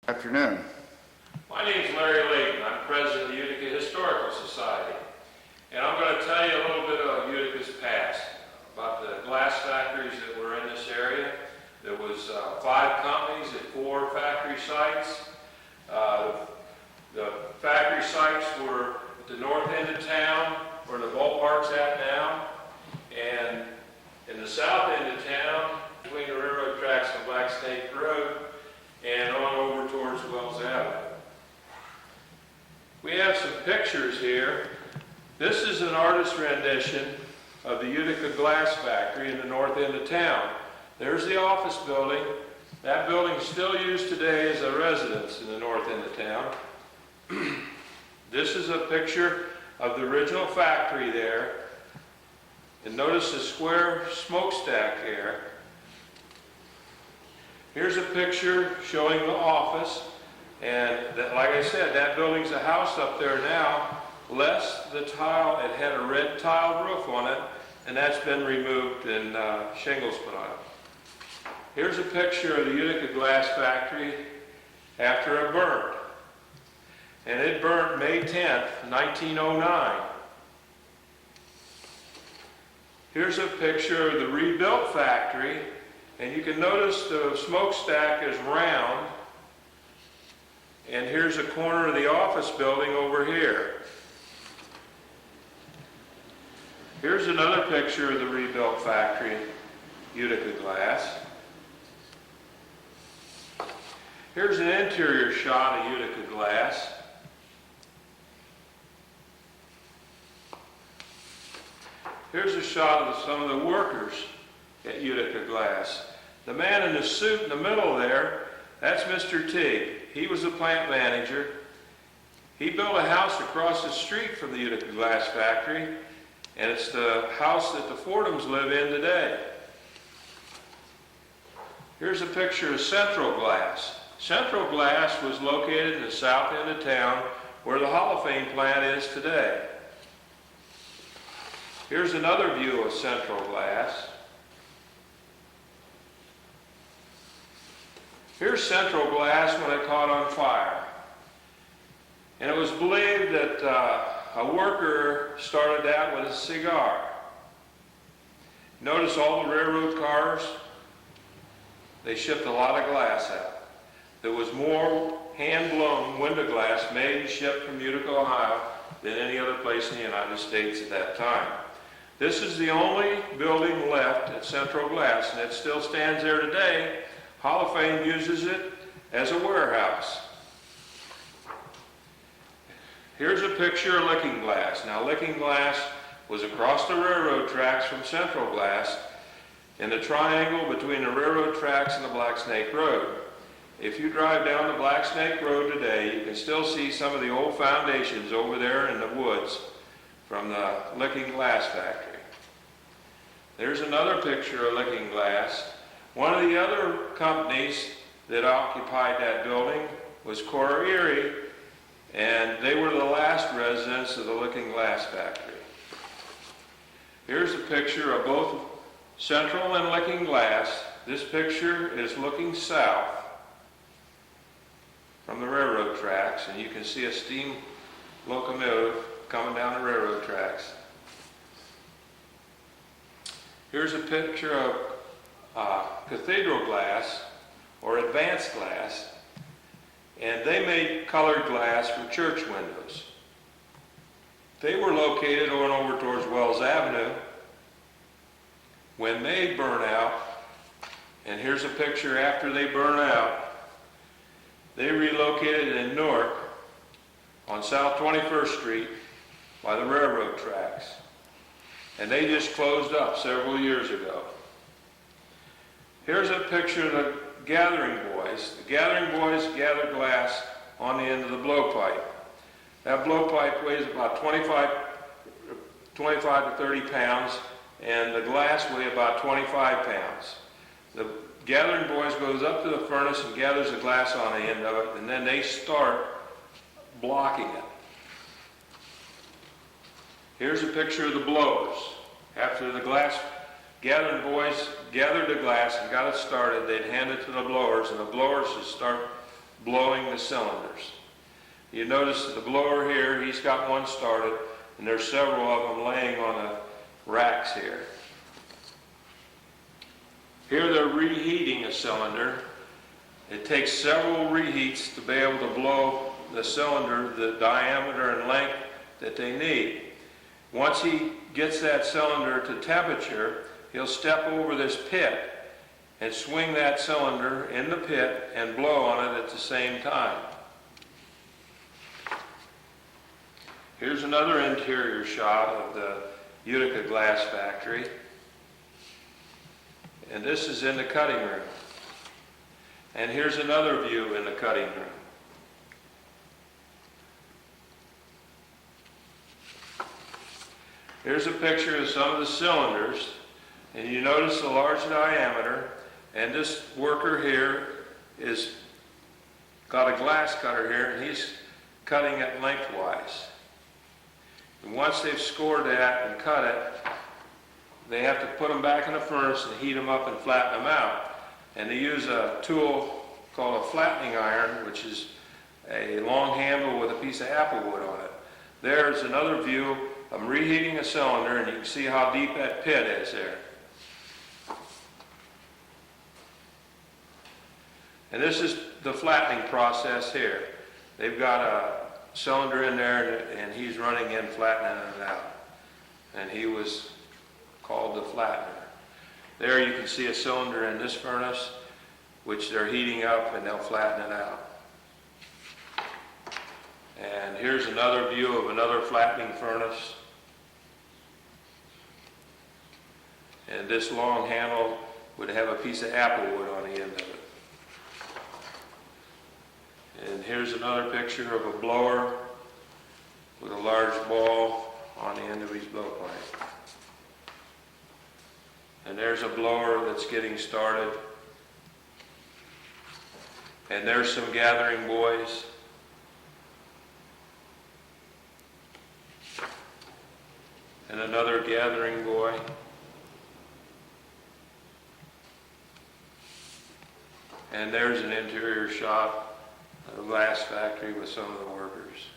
Afternoon. My name is Larry Layton. I'm president of the Utica Historical Society. And I'm going to tell you a little bit of Utica's past, about the glass factories that were in this area. There was 5 companies at 4 factory sites. The factory sites were at the north end of town, where the ballpark's at now, and in the south end of town, between the railroad tracks and Black Snake Road, and on over towards Wells Avenue. We have some pictures here. This is an artist's rendition of the Utica Glass Factory in the north end of town. There's the office building. That building is still used today as a residence in the north end of town. This is a picture of the original factory there. And notice the square smokestack here. Here's a picture showing the office, and that, like I said, that building's a house up there now, less the tile, it had a red tile roof on it, and that's been removed and shingles put on it. Here's a picture of the Utica Glass Factory after it burned. And it burned May 10th, 1909. Here's a picture of the rebuilt factory. And you can notice the smokestack is round, and here's a corner of the office building over here. Here's another picture of the rebuilt factory, Utica Glass. Here's an interior shot of Utica Glass. Here's a shot of some of the workers at Utica Glass. The man in the suit in the middle there, that's Mr. Teague. He was the plant manager. He built a house across the street from the Utica Glass Factory, and it's the house that the Fordhams live in today. Here's a picture of Central Glass. Central Glass was located in the south end of town where the Hall of Fame plant is today. Here's another view of Central Glass. Here's Central Glass when it caught on fire. And it was believed that a worker started out with a cigar. Notice all the railroad cars, they shipped a lot of glass out. There was more hand-blown window glass made and shipped from Utica, Ohio than any other place in the United States at that time. This is the only building left at Central Glass, and it still stands there today. Hall of Fame uses it as a warehouse. Here's a picture of Licking Glass. Now, Licking Glass was across the railroad tracks from Central Glass in the triangle between the railroad tracks and the Black Snake Road. If you drive down the Black Snake Road today, you can still see some of the old foundations over there in the woods from the Licking Glass Factory. There's another picture of Licking Glass. One of the other companies that occupied that building was Cora Erie, and they were the last residents of the Licking Glass Factory. Here's a picture of both Central and Licking Glass. This picture is looking south from the railroad tracks, and you can see a steam locomotive coming down the railroad tracks. Here's a picture of Cathedral Glass, or Advanced Glass, and they made colored glass for church windows. They were located on over towards Wells Avenue. When they burn out, and here's a picture after they burn out, they relocated in Newark on South 21st Street by the railroad tracks. And they just closed up several years ago. Here's a picture of the Gathering Boys. The Gathering Boys gather glass on the end of the blowpipe. That blowpipe weighs about 25 to 30 pounds, and the glass weighs about 25 pounds. The Gathering Boys goes up to the furnace and gathers the glass on the end of it, and then they start blocking it. Here's a picture of the blowers. After the glass Gathering Boys gathered the glass and got it started, they'd hand it to the blowers, and the blowers would start blowing the cylinders. You notice the blower here, he's got one started, and there's several of them laying on the racks here. Here they're reheating a cylinder. It takes several reheats to be able to blow the cylinder the diameter and length that they need. Once he gets that cylinder to temperature, he'll step over this pit and swing that cylinder in the pit and blow on it at the same time. Here's another interior shot of the Utica Glass Factory. And this is in the cutting room. And here's another view in the cutting room. Here's a picture of some of the cylinders, and you notice the large diameter, and this worker here is got a glass cutter here, and he's cutting it lengthwise. And once they've scored that and cut it, they have to put them back in the furnace and heat them up and flatten them out. And they use a tool called a flattening iron, which is a long handle with a piece of apple wood on it. There's another view. I'm reheating a cylinder, and you can see how deep that pit is there. And this is the flattening process here. They've got a cylinder in there, and he's running in, flattening it out. And he was called the flattener. There you can see a cylinder in this furnace, which they're heating up, and they'll flatten it out. And here's another view of another flattening furnace. And this long handle would have a piece of apple wood on the end of it. And here's another picture of a blower with a large ball on the end of his blowpipe. And there's a blower that's getting started. And there's some gathering boys. And another gathering boy. And there's an interior shot of a glass factory with some of the workers.